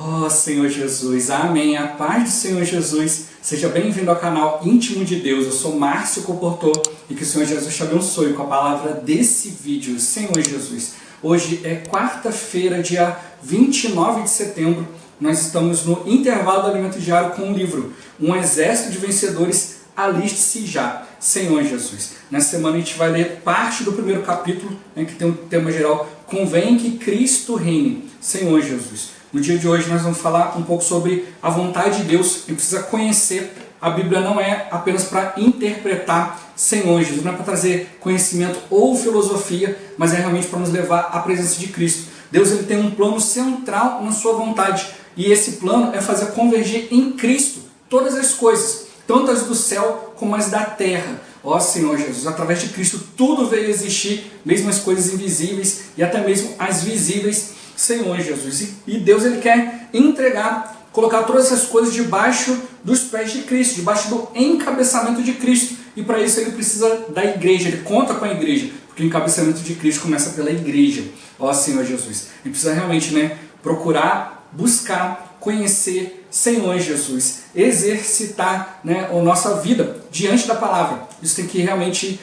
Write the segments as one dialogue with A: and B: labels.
A: Oh, Senhor Jesus, amém. A paz do Senhor Jesus. Seja bem-vindo ao canal Íntimo de Deus. Eu sou Márcio Comportor e que o Senhor Jesus te abençoe com a palavra desse vídeo. Senhor Jesus, hoje é quarta-feira, dia 29 de setembro. Nós estamos no intervalo do alimento diário com o livro Um Exército de Vencedores, aliste-se já. Senhor Jesus, nessa semana a gente vai ler parte do primeiro capítulo, que tem um tema geral, Convém que Cristo reine. Senhor Jesus, no dia de hoje nós vamos falar um pouco sobre a vontade de Deus. A gente precisa conhecer. A Bíblia não é apenas para interpretar. Senhor Jesus, não é para trazer conhecimento ou filosofia, mas é realmente para nos levar à presença de Cristo. Deus ele tem um plano central na sua vontade, e esse plano é fazer convergir em Cristo todas as coisas, tanto as do céu como as da terra. Ó Senhor Jesus, através de Cristo tudo veio a existir, mesmo as coisas invisíveis e até mesmo as visíveis. Senhor Jesus, e Deus ele quer entregar, colocar todas essas coisas debaixo dos pés de Cristo, debaixo do encabeçamento de Cristo, e para isso ele precisa da igreja, ele conta com a igreja, porque o encabeçamento de Cristo começa pela igreja. Ó Senhor Jesus, ele precisa realmente procurar, buscar, conhecer Senhor Jesus, exercitar a nossa vida diante da palavra. Isso tem que realmente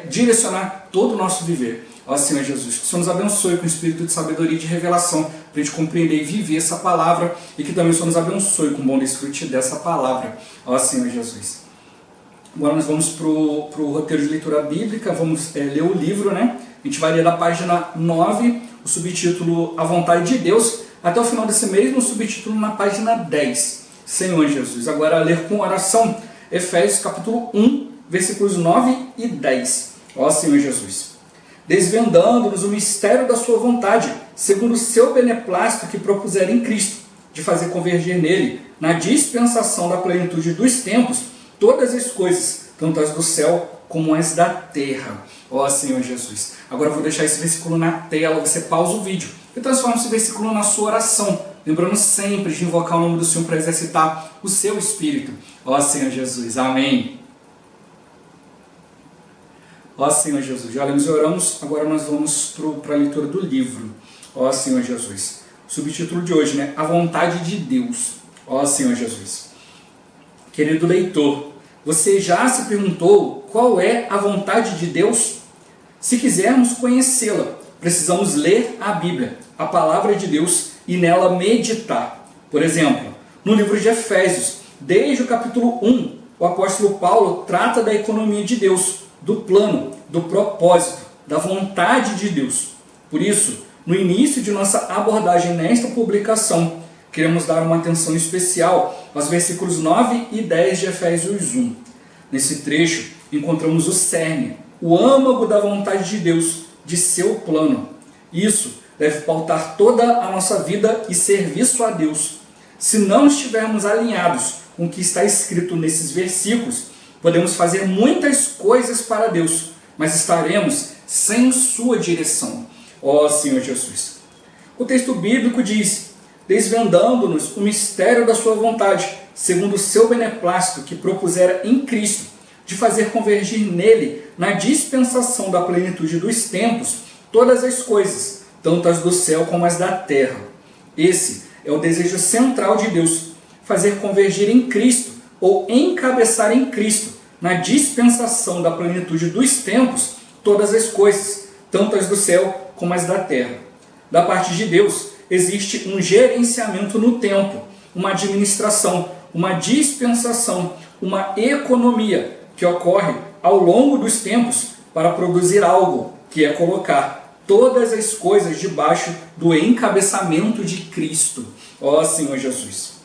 A: direcionar todo o nosso viver. Ó Senhor Jesus, que o Senhor nos abençoe com o espírito de sabedoria e de revelação, para a gente compreender e viver essa palavra, e que também o Senhor nos abençoe com o bom desfrute dessa palavra. Ó Senhor Jesus. Agora nós vamos para o roteiro de leitura bíblica, vamos ler o livro, A gente vai ler da página 9, o subtítulo A Vontade de Deus, até o final desse mês, no subtítulo na página 10. Senhor Jesus. Agora ler com oração, Efésios capítulo 1, versículos 9 e 10. Ó Senhor Jesus. Desvendando-nos o mistério da sua vontade, segundo o seu beneplácito que propuser em Cristo, de fazer convergir nele, na dispensação da plenitude dos tempos, todas as coisas, tanto as do céu como as da terra. Ó Senhor Jesus. Agora eu vou deixar esse versículo na tela, você pausa o vídeo e transforma esse versículo na sua oração, lembrando sempre de invocar o nome do Senhor para exercitar o seu espírito. Ó Senhor Jesus. Amém. Ó Senhor Jesus, já lemos e oramos, agora nós vamos para a leitura do livro. Ó Senhor Jesus, subtítulo de hoje, A Vontade de Deus. Ó Senhor Jesus. Querido leitor, você já se perguntou qual é a vontade de Deus? Se quisermos conhecê-la, precisamos ler a Bíblia, a palavra de Deus, e nela meditar. Por exemplo, no livro de Efésios, desde o capítulo 1, o apóstolo Paulo trata da economia de Deus, do plano, do propósito, da vontade de Deus. Por isso, no início de nossa abordagem nesta publicação, queremos dar uma atenção especial aos versículos 9 e 10 de Efésios 1. Nesse trecho, encontramos o cerne, o âmago da vontade de Deus, de seu plano. Isso deve pautar toda a nossa vida e serviço a Deus. Se não estivermos alinhados com o que está escrito nesses versículos, podemos fazer muitas coisas para Deus, mas estaremos sem sua direção. Ó Senhor Jesus. O texto bíblico diz: desvendando-nos o mistério da sua vontade, segundo o seu beneplácito que propusera em Cristo, de fazer convergir nele, na dispensação da plenitude dos tempos, todas as coisas, tanto as do céu como as da terra. Esse é o desejo central de Deus, fazer convergir em Cristo, ou encabeçar em Cristo, na dispensação da plenitude dos tempos, todas as coisas, tanto as do céu como as da terra. Da parte de Deus, existe um gerenciamento no tempo, uma administração, uma dispensação, uma economia que ocorre ao longo dos tempos para produzir algo, que é colocar todas as coisas debaixo do encabeçamento de Cristo. Ó Senhor Jesus.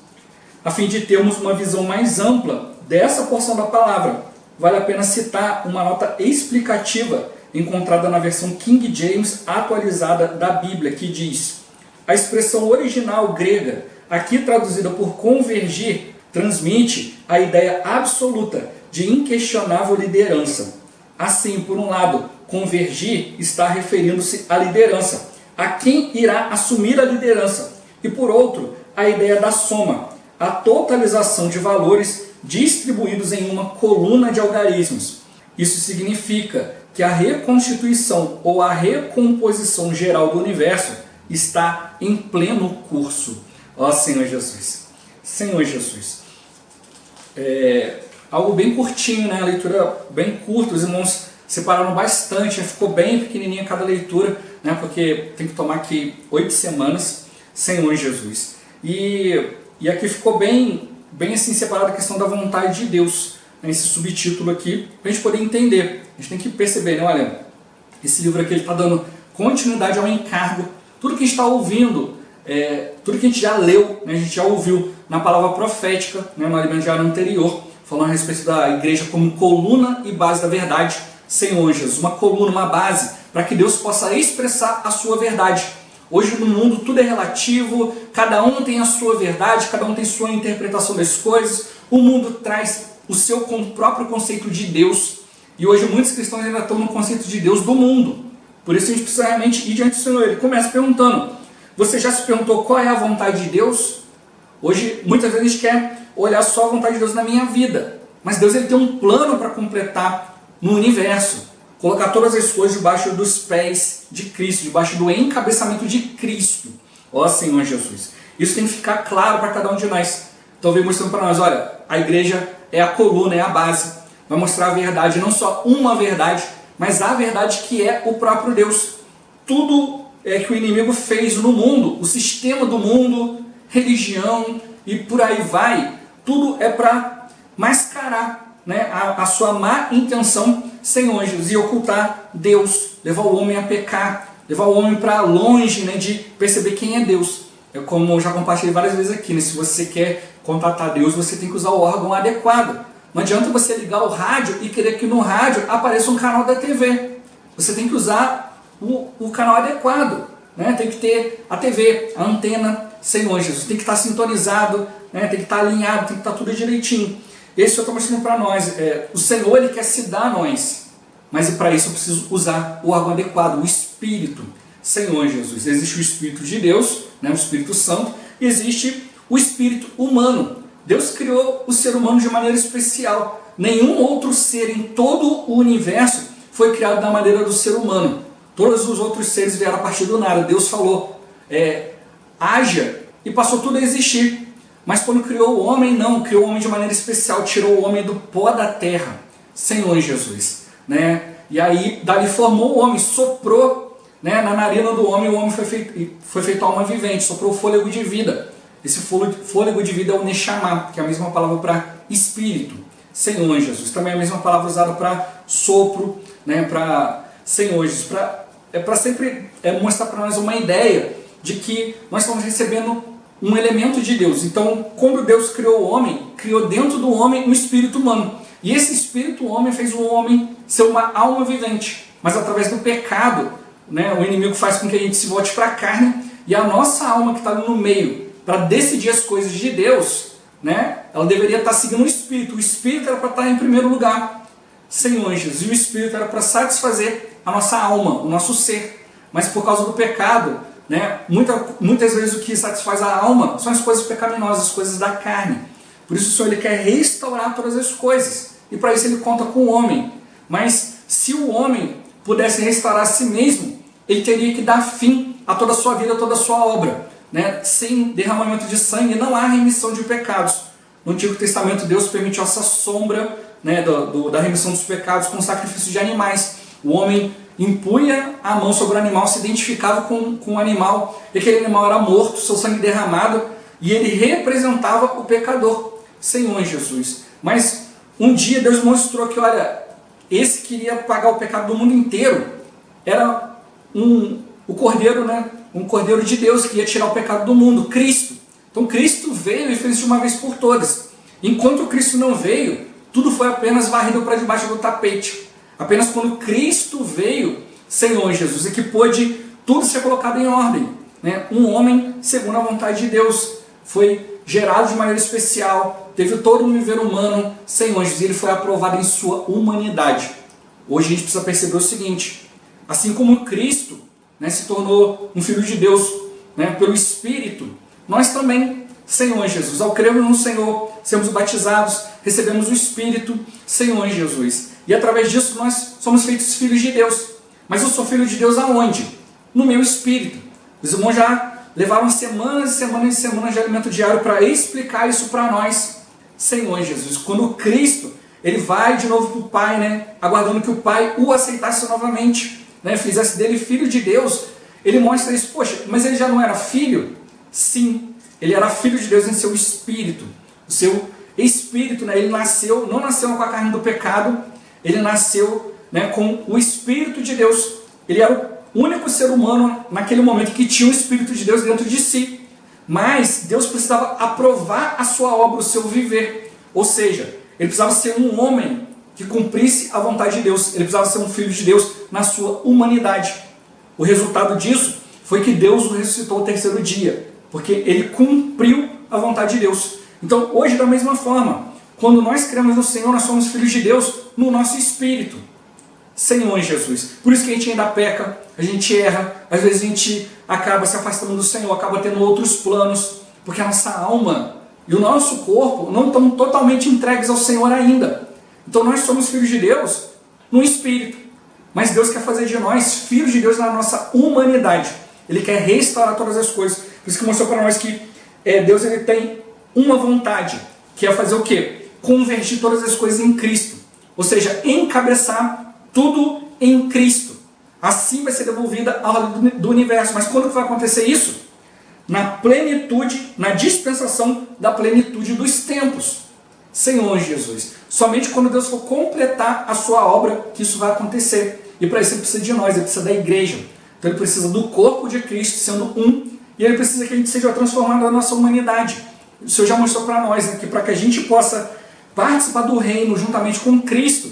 A: A fim de termos uma visão mais ampla dessa porção da palavra, vale a pena citar uma nota explicativa encontrada na versão King James atualizada da Bíblia, que diz: a expressão original grega, aqui traduzida por convergir, transmite a ideia absoluta de inquestionável liderança. Assim, por um lado, convergir está referindo-se à liderança, a quem irá assumir a liderança, e por outro, a ideia da soma, a totalização de valores distribuídos em uma coluna de algarismos. Isso significa que a reconstituição ou a recomposição geral do universo está em pleno curso. Ó Senhor Jesus. Senhor Jesus. Algo bem curtinho, né? A leitura bem curta, os irmãos separaram bastante, ficou bem pequenininha cada leitura, né? Porque tem que tomar aqui 8 semanas, Senhor Jesus. E aqui ficou bem assim separada a questão da vontade de Deus, né? Esse subtítulo aqui, para a gente poder entender. A gente tem que perceber, né? Olha, esse livro aqui está dando continuidade ao encargo. Tudo que a gente está ouvindo, tudo que a gente já leu, né? A gente já ouviu na palavra profética, né? No alimento diário anterior, falando a respeito da igreja como coluna e base da verdade, Senhor Jesus. Uma coluna, uma base, para que Deus possa expressar a sua verdade. Hoje no mundo tudo é relativo, cada um tem a sua verdade, cada um tem sua interpretação das coisas. O mundo traz o seu próprio conceito de Deus. E hoje muitos cristãos ainda estão no conceito de Deus do mundo. Por isso a gente precisa realmente ir diante do Senhor. Ele começa perguntando: você já se perguntou qual é a vontade de Deus? Hoje muitas vezes a gente quer olhar só a vontade de Deus na minha vida. Mas Deus ele tem um plano para completar no universo. Colocar todas as coisas debaixo dos pés de Cristo, debaixo do encabeçamento de Cristo. Ó Senhor Jesus. Isso tem que ficar claro para cada um de nós. Então vem mostrando para nós, olha, a igreja é a coluna, é a base. Vai mostrar a verdade, não só uma verdade, mas a verdade que é o próprio Deus. Tudo que o inimigo fez no mundo, o sistema do mundo, religião e por aí vai, tudo é para mascarar, né, a sua má intenção, Senhor Jesus, e ocultar Deus, levar o homem a pecar, levar o homem para longe, né, de perceber quem é Deus. É como eu já compartilhei várias vezes aqui, né, se você quer contatar Deus, você tem que usar o órgão adequado. Não adianta você ligar o rádio e querer que no rádio apareça um canal da TV. Você tem que usar o canal adequado, né? Tem que ter a TV, a antena, Senhor Jesus, tem que estar sintonizado, né? Tem que estar alinhado, tem que estar tudo direitinho. Esse eu estou mostrando para nós. O Senhor ele quer se dar a nós, mas para isso eu preciso usar o órgão adequado, o Espírito. Senhor Jesus, existe o Espírito de Deus, né? O Espírito Santo, e existe o Espírito humano. Deus criou o ser humano de maneira especial. Nenhum outro ser em todo o universo foi criado da maneira do ser humano. Todos os outros seres vieram a partir do nada. Deus falou, haja, e passou tudo a existir. Mas quando criou o homem, não, criou o homem de maneira especial, tirou o homem do pó da terra, Senhor Jesus, né? E aí, dali formou o homem, soprou, né, na narina do homem, o homem foi feito alma vivente, soprou o fôlego de vida. Esse fôlego de vida é o Neshama, que é a mesma palavra para espírito, Senhor Jesus. Também é a mesma palavra usada para sopro, né, para Senhor Jesus, para sempre mostrar para nós uma ideia de que nós estamos recebendo um elemento de Deus. Então, quando Deus criou o homem, criou dentro do homem um espírito humano. E esse espírito homem fez o homem ser uma alma vivente. Mas através do pecado, né, o inimigo faz com que a gente se volte para a carne, e a nossa alma que está no meio, para decidir as coisas de Deus, né, ela deveria estar seguindo o Espírito. O Espírito era para estar em primeiro lugar, Senhor Jesus. E o Espírito era para satisfazer a nossa alma, o nosso ser. Mas por causa do pecado, né, muitas vezes o que satisfaz a alma são as coisas pecaminosas, as coisas da carne. Por isso o Senhor ele quer restaurar todas as coisas. E para isso ele conta com o homem. Mas se o homem pudesse restaurar a si mesmo, ele teria que dar fim a toda a sua vida, a toda a sua obra. Né? Sem derramamento de sangue não há remissão de pecados. No Antigo Testamento Deus permitiu essa sombra, né, da remissão dos pecados com o sacrifício de animais. O homem impunha a mão sobre o animal, se identificava com o animal, e aquele animal era morto, seu sangue derramado, e ele representava o pecador, Senhor Jesus. Mas um dia Deus mostrou que, olha, esse que iria pagar o pecado do mundo inteiro era o Cordeiro, né? Um Cordeiro de Deus que ia tirar o pecado do mundo, Cristo. Então Cristo veio e fez isso de uma vez por todas. Enquanto Cristo não veio, tudo foi apenas varrido para debaixo do tapete. Apenas quando Cristo veio, Senhor Jesus, é que pôde tudo ser colocado em ordem. Né? Um homem segundo a vontade de Deus, foi gerado de maneira especial, teve todo um viver humano, Senhor Jesus, e ele foi aprovado em sua humanidade. Hoje a gente precisa perceber o seguinte, assim como Cristo, né, se tornou um Filho de Deus, né, pelo Espírito, nós também, Senhor Jesus, ao crermos no Senhor, sermos batizados, recebemos o Espírito, Senhor Jesus. E através disso nós somos feitos filhos de Deus. Mas eu sou filho de Deus aonde? No meu espírito. Os irmãos já levaram semanas e semanas e semanas de alimento diário para explicar isso para nós. Senhor Jesus, quando Cristo ele vai de novo para o Pai, né, aguardando que o Pai o aceitasse novamente, né, fizesse dele filho de Deus, ele mostra isso. Poxa, mas ele já não era filho? Sim, ele era filho de Deus em seu espírito. O seu espírito, né, ele nasceu, não nasceu com a carne do pecado, ele nasceu, né, com o Espírito de Deus. Ele era o único ser humano naquele momento que tinha o Espírito de Deus dentro de si. Mas Deus precisava aprovar a sua obra, o seu viver. Ou seja, ele precisava ser um homem que cumprisse a vontade de Deus. Ele precisava ser um filho de Deus na sua humanidade. O resultado disso foi que Deus o ressuscitou ao terceiro dia, porque ele cumpriu a vontade de Deus. Então, hoje, da mesma forma, quando nós cremos no Senhor, nós somos filhos de Deus no nosso espírito. Senhor Jesus. Por isso que a gente ainda peca, a gente erra, às vezes a gente acaba se afastando do Senhor, acaba tendo outros planos, porque a nossa alma e o nosso corpo não estão totalmente entregues ao Senhor ainda. Então nós somos filhos de Deus no espírito, mas Deus quer fazer de nós filhos de Deus na nossa humanidade. Ele quer restaurar todas as coisas. Por isso que mostrou para nós que Deus ele tem uma vontade, que é fazer o quê? Convergir todas as coisas em Cristo. Ou seja, encabeçar tudo em Cristo. Assim vai ser devolvida a ordem do universo. Mas quando vai acontecer isso? Na plenitude, na dispensação da plenitude dos tempos. Senhor Jesus. Somente quando Deus for completar a sua obra que isso vai acontecer. E para isso ele precisa de nós, ele precisa da igreja. Então ele precisa do corpo de Cristo sendo um. E ele precisa que a gente seja transformado na nossa humanidade. O Senhor já mostrou para nós, né, que para que a gente possa participar do reino juntamente com Cristo,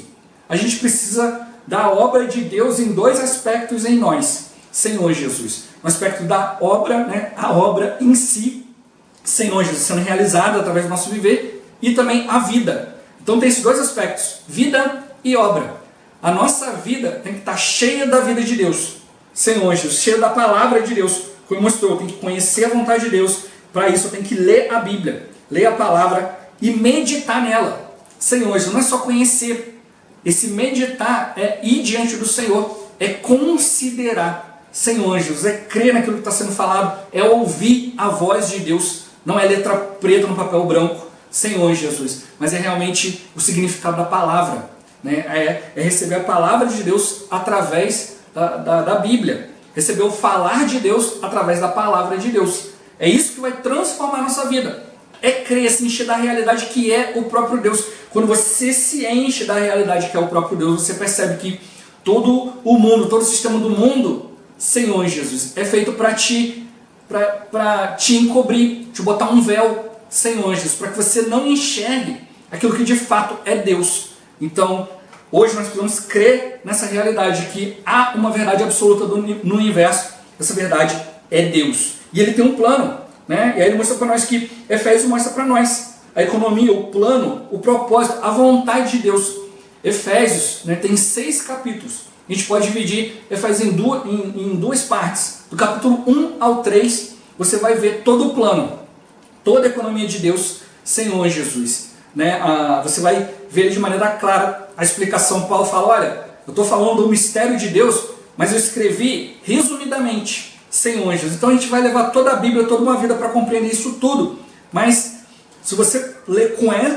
A: a gente precisa da obra de Deus em dois aspectos em nós, Senhor Jesus. No aspecto da obra, né, a obra em si, Senhor Jesus, sendo realizada através do nosso viver, e também a vida. Então tem esses dois aspectos, vida e obra. A nossa vida tem que estar cheia da vida de Deus, Senhor Jesus, cheia da palavra de Deus. Como mostrou, eu tenho que conhecer a vontade de Deus. Para isso eu tenho que ler a Bíblia, ler a palavra e meditar nela. Senhor Jesus, não é só conhecer. Esse meditar é ir diante do Senhor, é considerar. Senhor Jesus, é crer naquilo que está sendo falado, é ouvir a voz de Deus. Não é letra preta no papel branco, Senhor Jesus, mas é realmente o significado da palavra, né? É receber a palavra de Deus através da Bíblia, receber o falar de Deus através da palavra de Deus. É isso que vai transformar a nossa vida. É crer, se encher da realidade que é o próprio Deus. Quando você se enche da realidade que é o próprio Deus, você percebe que todo o mundo, todo o sistema do mundo, Senhor Jesus, é feito para te encobrir, te botar um véu, Senhor Jesus, para que você não enxergue aquilo que de fato é Deus. Então, hoje nós precisamos crer nessa realidade que há uma verdade absoluta no universo. Essa verdade é Deus. E Ele tem um plano, né? E aí Ele mostra para nós que Efésios mostra para nós a economia, o plano, o propósito, a vontade de Deus. Efésios, né, tem 6 capítulos. A gente pode dividir Efésios em duas partes. Do capítulo 1 ao 3, você vai ver todo o plano, toda a economia de Deus, Senhor Jesus. Né? Você vai ver de maneira clara a explicação. Paulo fala, olha, eu estou falando do mistério de Deus, mas eu escrevi resumidamente, Senhor Jesus. Então a gente vai levar toda a Bíblia, toda uma vida para compreender isso tudo. Mas se você ler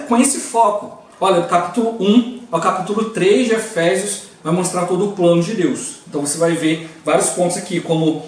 A: com esse foco, olha, do capítulo 1 ao capítulo 3 de Efésios, vai mostrar todo o plano de Deus. Então você vai ver vários pontos aqui, como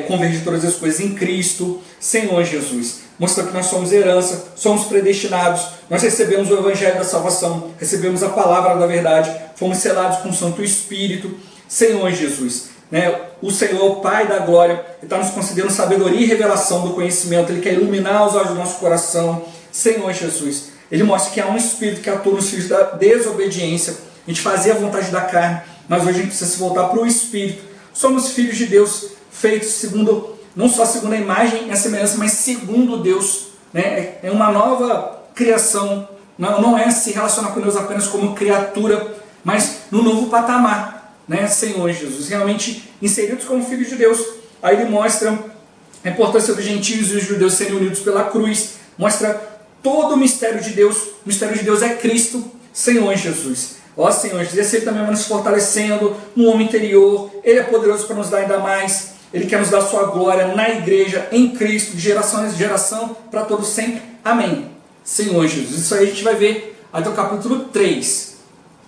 A: convergir todas as coisas em Cristo, Senhor Jesus. Mostrar que nós somos herança, somos predestinados, nós recebemos o Evangelho da salvação, recebemos a palavra da verdade, fomos selados com o Santo Espírito, Senhor Jesus. Né? O Senhor, o Pai da glória, está nos concedendo sabedoria e revelação do conhecimento. Ele quer iluminar os olhos do nosso coração, Senhor Jesus. Ele mostra que há um Espírito que atua nos filhos da desobediência. A gente fazia a vontade da carne, mas hoje a gente precisa se voltar para o Espírito. Somos filhos de Deus, feitos segundo, não só segundo a imagem e a semelhança, mas segundo Deus. Né? É uma nova criação. Não é se relacionar com Deus apenas como criatura, mas no novo patamar, né? Senhor Jesus. Realmente inseridos como filhos de Deus. Aí ele mostra a importância dos gentios e os judeus serem unidos pela cruz. Mostra todo o mistério de Deus. O mistério de Deus é Cristo, Senhor Jesus. Ó Senhor Jesus, esse Ele também vai nos fortalecendo no homem interior. Ele é poderoso para nos dar ainda mais. Ele quer nos dar sua glória na igreja, em Cristo, de geração em geração, para todos sempre. Amém. Senhor Jesus. Isso aí a gente vai ver até o capítulo 3.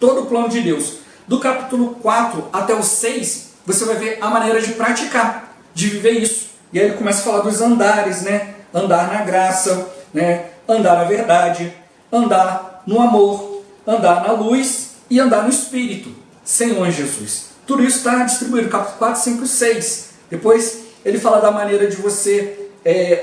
A: Todo o plano de Deus. Do capítulo 4 até o 6, você vai ver a maneira de praticar, de viver isso. E aí ele começa a falar dos andares, né? Andar na graça, né? Andar na verdade, andar no amor, andar na luz e andar no Espírito. Senhor Jesus. Tudo isso está distribuído, capítulo 4, 5 e 6. Depois ele fala da maneira de você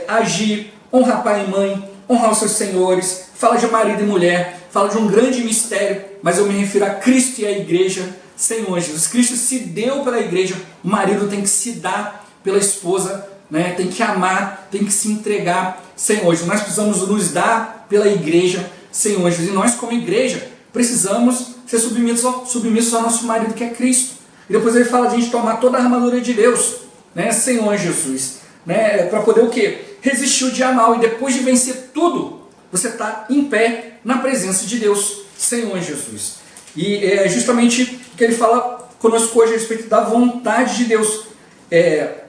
A: agir, honrar pai e mãe, honrar os seus senhores, fala de marido e mulher, fala de um grande mistério, mas eu me refiro a Cristo e a igreja. Senhor Jesus, Cristo se deu pela igreja, o marido tem que se dar pela esposa, né? Tem que amar, tem que se entregar. Senhor Jesus, nós precisamos nos dar pela igreja, Senhor Jesus, e nós como igreja precisamos ser submissos ao nosso marido que é Cristo. E depois ele fala de a gente tomar toda a armadura de Deus, né, Senhor Jesus, né, para poder o quê? Resistir o dia mal, e depois de vencer tudo, você está em pé na presença de Deus, Senhor Jesus. E é justamente o que ele fala conosco hoje a respeito da vontade de Deus.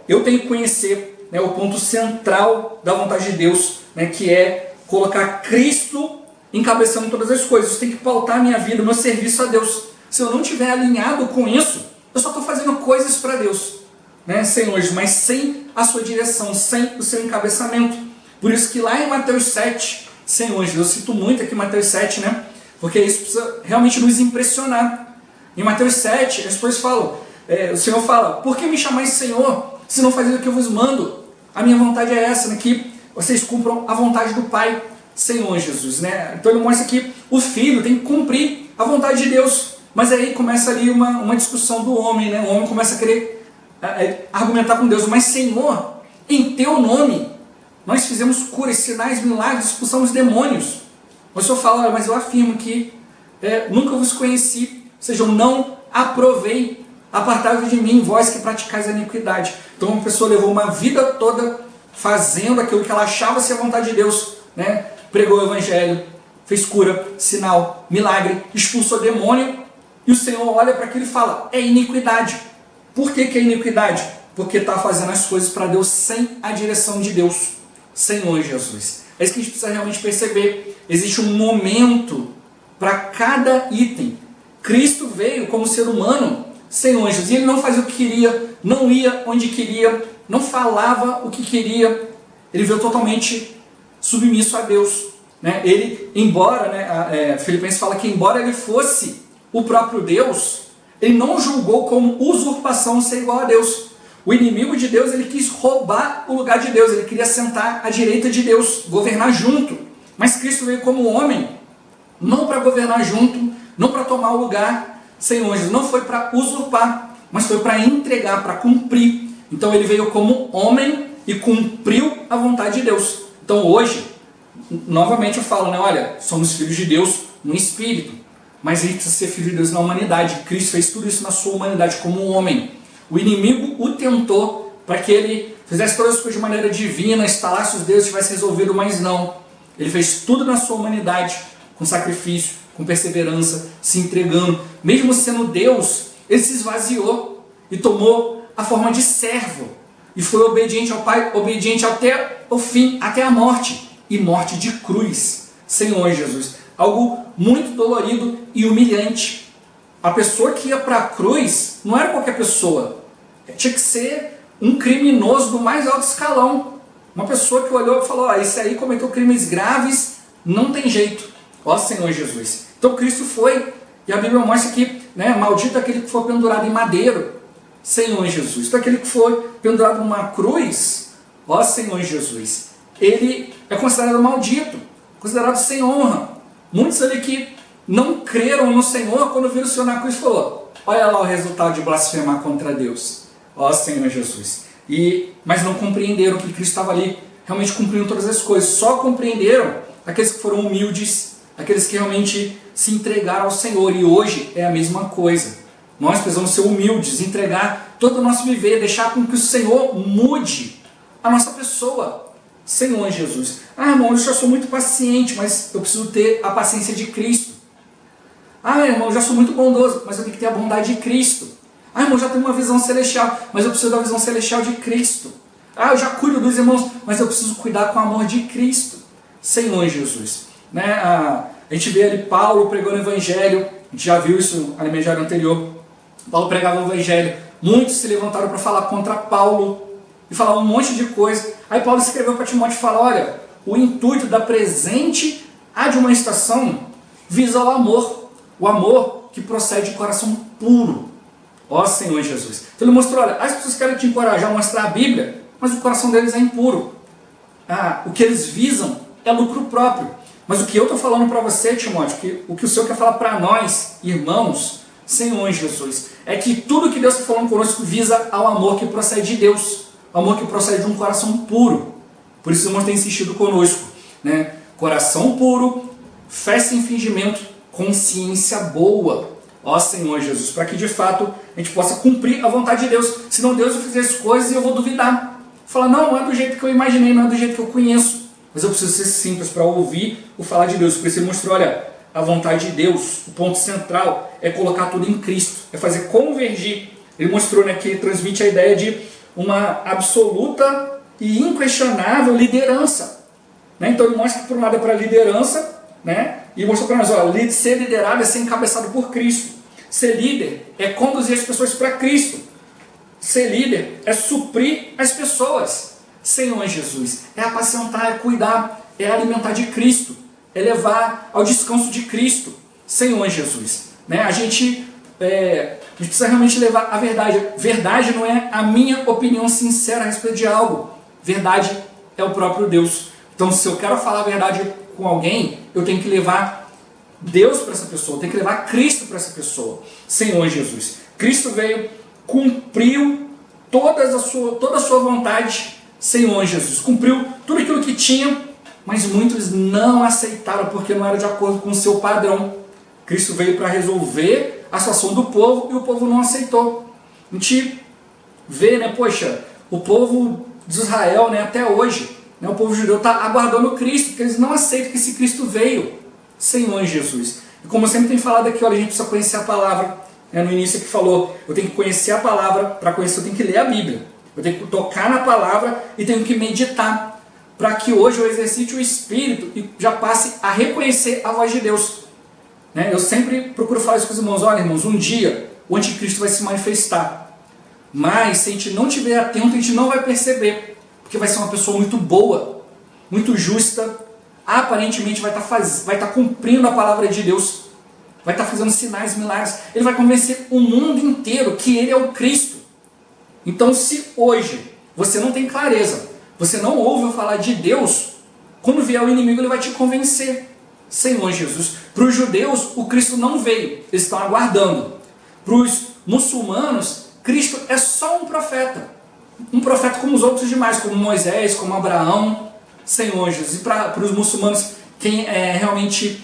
A: Eu tenho que conhecer, né, o ponto central da vontade de Deus, né, que é colocar Cristo encabeçando todas as coisas. Eu tenho que pautar a minha vida, o meu serviço a Deus. Se eu não estiver alinhado com isso, eu só estou fazendo coisas para Deus, né, Senhor, mas sem a sua direção, sem o seu encabeçamento. Por isso que lá em Mateus 7, Senhor, eu cito muito aqui Mateus 7, né, porque isso precisa realmente nos impressionar. Em Mateus 7, as pessoas falam, o Senhor fala, por que me chamais Senhor, se não fazeis o que eu vos mando? A minha vontade é essa, né, que vocês cumpram a vontade do Pai, Senhor Jesus, né? Então ele mostra que o filho tem que cumprir a vontade de Deus. Mas aí começa ali uma discussão do homem, né? O homem começa a querer argumentar com Deus, mas Senhor, em teu nome, nós fizemos curas, sinais, milagres, expulsamos demônios. O Senhor fala, mas eu afirmo que nunca vos conheci, ou seja, eu não aprovei, apartai-vos de mim, vós que praticais a iniquidade. Então uma pessoa levou uma vida toda fazendo aquilo que ela achava ser a vontade de Deus, né? Pregou o evangelho, fez cura, sinal, milagre, expulsou demônio, e o Senhor olha para aquilo e fala, é iniquidade. Por que é iniquidade? Porque está fazendo as coisas para Deus sem a direção de Deus, Senhor Jesus. É isso que a gente precisa realmente perceber. Existe um momento para cada item. Cristo veio como ser humano, Senhor Jesus, e ele não fazia o que queria, não ia onde queria, não falava o que queria. Ele veio totalmente submisso a Deus, né? Ele, embora, né, Filipenses fala que embora ele fosse o próprio Deus, ele não julgou como usurpação ser igual a Deus. O inimigo de Deus, ele quis roubar o lugar de Deus, ele queria sentar à direita de Deus, governar junto. Mas Cristo veio como homem, não para governar junto, não para tomar o lugar, Senhor Jesus, não foi para usurpar, mas foi para entregar, para cumprir. Então ele veio como homem e cumpriu a vontade de Deus. Então hoje, novamente eu falo, né, olha, somos filhos de Deus no espírito, mas a gente precisa ser filho de Deus na humanidade. Cristo fez tudo isso na sua humanidade como um homem. O inimigo o tentou para que ele fizesse todas as coisas de maneira divina, instalasse os deuses, tivesse resolvido, mas não. Ele fez tudo na sua humanidade, com sacrifício, com perseverança, se entregando. Mesmo sendo Deus, ele se esvaziou e tomou a forma de servo. E foi obediente ao Pai, obediente até o fim, até a morte. E morte de cruz, Senhor Jesus. Algo muito dolorido e humilhante. A pessoa que ia para a cruz não era qualquer pessoa. Tinha que ser um criminoso do mais alto escalão. Uma pessoa que olhou e falou, esse aí cometeu crimes graves, não tem jeito. Ó Senhor Jesus. Então Cristo foi, e a Bíblia mostra que, né, maldito aquele que foi pendurado em madeiro. Senhor Jesus. Então aquele que foi pendurado numa cruz, ó Senhor Jesus, ele é considerado maldito, considerado sem honra. Muitos ali que não creram no Senhor, quando viram o Senhor na cruz, falou, olha lá o resultado de blasfemar contra Deus, ó Senhor Jesus. Mas não compreenderam que Cristo estava ali, realmente cumprindo todas as coisas. Só compreenderam aqueles que foram humildes, aqueles que realmente se entregaram ao Senhor. E hoje é a mesma coisa. Nós precisamos ser humildes, entregar todo o nosso viver, deixar com que o Senhor mude a nossa pessoa. Senhor Jesus. Irmão, eu já sou muito paciente, mas eu preciso ter a paciência de Cristo. Irmão, eu já sou muito bondoso, mas eu tenho que ter a bondade de Cristo. Ah, irmão, já tenho uma visão celestial, mas eu preciso da visão celestial de Cristo. Ah, eu já cuido dos irmãos, mas eu preciso cuidar com o amor de Cristo. Senhor Jesus. Né? A gente vê ali Paulo pregando o evangelho, a gente já viu isso na mensagem anterior. Paulo pregava o evangelho, muitos se levantaram para falar contra Paulo e falar um monte de coisa. Aí Paulo escreveu para Timóteo e fala, olha, o intuito da presente admoestação visa o amor que procede de coração puro. Ó Senhor Jesus. Então ele mostrou, olha, as pessoas querem te encorajar a mostrar a Bíblia, mas o coração deles é impuro. O que eles visam é lucro próprio. Mas o que eu estou falando para você, Timóteo, o que o Senhor quer falar para nós, irmãos, Senhor Jesus, é que tudo que Deus está falando conosco visa ao amor que procede de Deus, ao amor que procede de um coração puro. Por isso os irmãos têm insistido conosco, né? Coração puro, fé sem fingimento, consciência boa. Ó Senhor Jesus, para que de fato a gente possa cumprir a vontade de Deus. Senão Deus vai fazer as coisas e eu vou duvidar. Falar, não é do jeito que eu imaginei, não é do jeito que eu conheço. Mas eu preciso ser simples para ouvir o falar de Deus. Por isso ele mostrou, olha, a vontade de Deus, o ponto central é colocar tudo em Cristo, é fazer convergir. Ele mostrou, né, que ele transmite a ideia de uma absoluta e inquestionável liderança. Né? Então ele mostra que por um lado é para a liderança, né? E mostrou para nós, ó, ser liderado é ser encabeçado por Cristo. Ser líder é conduzir as pessoas para Cristo. Ser líder é suprir as pessoas. Senhor Jesus, é apacentar, é cuidar, é alimentar de Cristo, é levar ao descanso de Cristo. Senhor Jesus, né? A gente precisa realmente levar a verdade. Verdade não é a minha opinião sincera a respeito de algo. Verdade é o próprio Deus. Então, se eu quero falar a verdade com alguém, eu tenho que levar Deus para essa pessoa, eu tenho que levar Cristo para essa pessoa. Senhor Jesus, Cristo veio, cumpriu toda a sua vontade. Senhor Jesus, cumpriu tudo aquilo que tinha, mas muitos não aceitaram porque não era de acordo com o seu padrão. Cristo veio para resolver a situação do povo e o povo não aceitou. A gente vê, né, poxa, o povo de Israel, né, até hoje, né, o povo judeu está aguardando Cristo, porque eles não aceitam que esse Cristo veio. Senhor Jesus. E como eu sempre tenho falado aqui, olha, a gente precisa conhecer a palavra. No início que falou, eu tenho que conhecer a palavra, para conhecer eu tenho que ler a Bíblia. Eu tenho que tocar na palavra e tenho que meditar, para que hoje eu exercite o Espírito e já passe a reconhecer a voz de Deus. Eu sempre procuro falar isso com os irmãos, olha irmãos, um dia o anticristo vai se manifestar, mas se a gente não estiver atento, a gente não vai perceber, porque vai ser uma pessoa muito boa, muito justa, aparentemente vai estar cumprindo a palavra de Deus, vai estar fazendo sinais, milagres, ele vai convencer o mundo inteiro que ele é o Cristo. Então, se hoje você não tem clareza, você não ouve falar de Deus, quando vier o inimigo ele vai te convencer. Senhor Jesus, para os judeus o Cristo não veio, eles estão aguardando. Para os muçulmanos, Cristo é só um profeta como os outros demais, como Moisés, como Abraão. Senhor Jesus, e para os muçulmanos, quem é realmente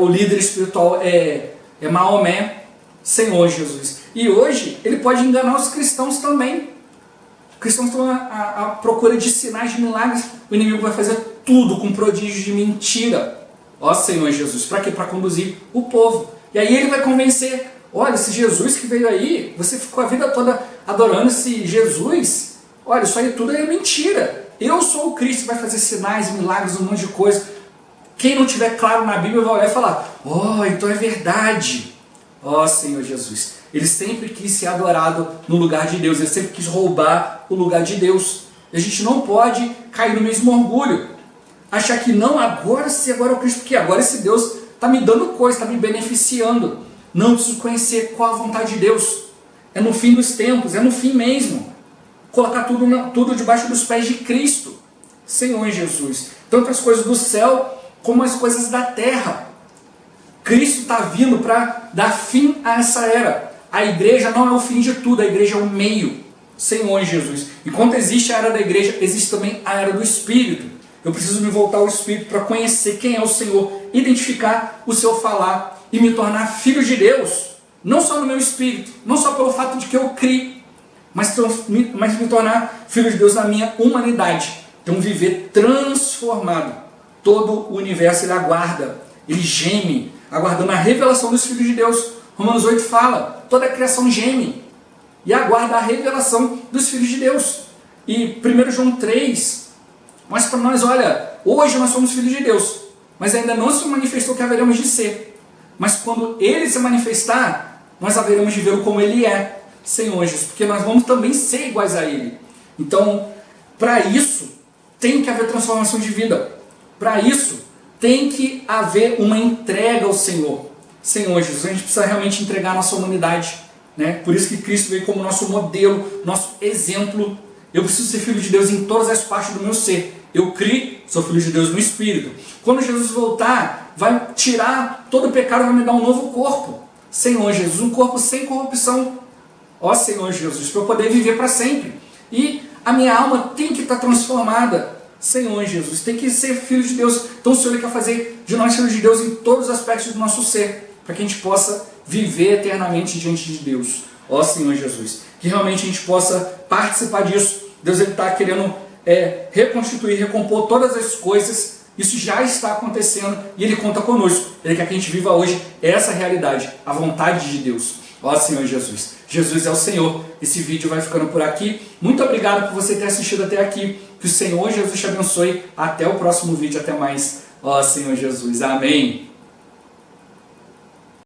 A: o líder espiritual é Maomé. Senhor Jesus. E hoje ele pode enganar os cristãos também. Os cristãos estão à procura de sinais, de milagres. O inimigo vai fazer tudo com prodígios de mentira. Ó Senhor Jesus, para quê? Para conduzir o povo. E aí ele vai convencer, olha, esse Jesus que veio aí, você ficou a vida toda adorando esse Jesus, olha, isso aí tudo é mentira. Eu sou o Cristo, vai fazer sinais, milagres, um monte de coisa. Quem não tiver claro na Bíblia vai olhar e falar, então é verdade. Ó Senhor Jesus, ele sempre quis ser adorado no lugar de Deus, ele sempre quis roubar o lugar de Deus. E a gente não pode cair no mesmo orgulho, achar que não, agora é o Cristo, porque agora esse Deus está me dando coisa, está me beneficiando. Não, eu preciso conhecer qual a vontade de Deus. É no fim dos tempos, é no fim mesmo. Colocar tudo debaixo dos pés de Cristo. Senhor Jesus, tanto as coisas do céu como as coisas da terra. Cristo está vindo para dar fim a essa era. A igreja não é o fim de tudo, a igreja é o meio. Senhor Jesus. Enquanto existe a era da igreja, existe também a era do Espírito. Eu preciso me voltar ao Espírito para conhecer quem é o Senhor, identificar o seu falar e me tornar filho de Deus. Não só no meu espírito, não só pelo fato de que eu crio, mas me tornar filho de Deus na minha humanidade. Então viver transformado. Todo o universo ele aguarda, ele geme, aguardando a revelação dos filhos de Deus. Romanos 8 fala, toda a criação geme. e aguarda a revelação dos filhos de Deus. E 1 João 3 mostra para nós, olha, hoje nós somos filhos de Deus, mas ainda não se manifestou que haveremos de ser. Mas quando Ele se manifestar, nós haveremos de vê-lo como Ele é, Senhor Jesus, porque nós vamos também ser iguais a Ele. Então, para isso, tem que haver transformação de vida. Para isso, tem que haver uma entrega ao Senhor. Senhor Jesus, a gente precisa realmente entregar a nossa humanidade, né? Por isso que Cristo veio como nosso modelo, nosso exemplo. Eu preciso ser filho de Deus em todas as partes do meu ser. Eu criei, sou filho de Deus no Espírito. Quando Jesus voltar, vai tirar todo o pecado e vai me dar um novo corpo. Senhor Jesus, um corpo sem corrupção. Ó Senhor Jesus, para eu poder viver para sempre. E a minha alma tem que estar transformada. Senhor Jesus, tem que ser filho de Deus. Então o Senhor quer fazer de nós filhos de Deus em todos os aspectos do nosso ser, para que a gente possa viver eternamente diante de Deus. Ó Senhor Jesus, que realmente a gente possa participar disso. Deus está querendo reconstituir, recompor todas as coisas. Isso já está acontecendo e Ele conta conosco. Ele quer que a gente viva hoje essa realidade, a vontade de Deus. Ó Senhor Jesus, Jesus é o Senhor. Esse vídeo vai ficando por aqui. Muito obrigado por você ter assistido até aqui. Que o Senhor Jesus te abençoe. Até o próximo vídeo. Até mais. Ó Senhor Jesus. Amém.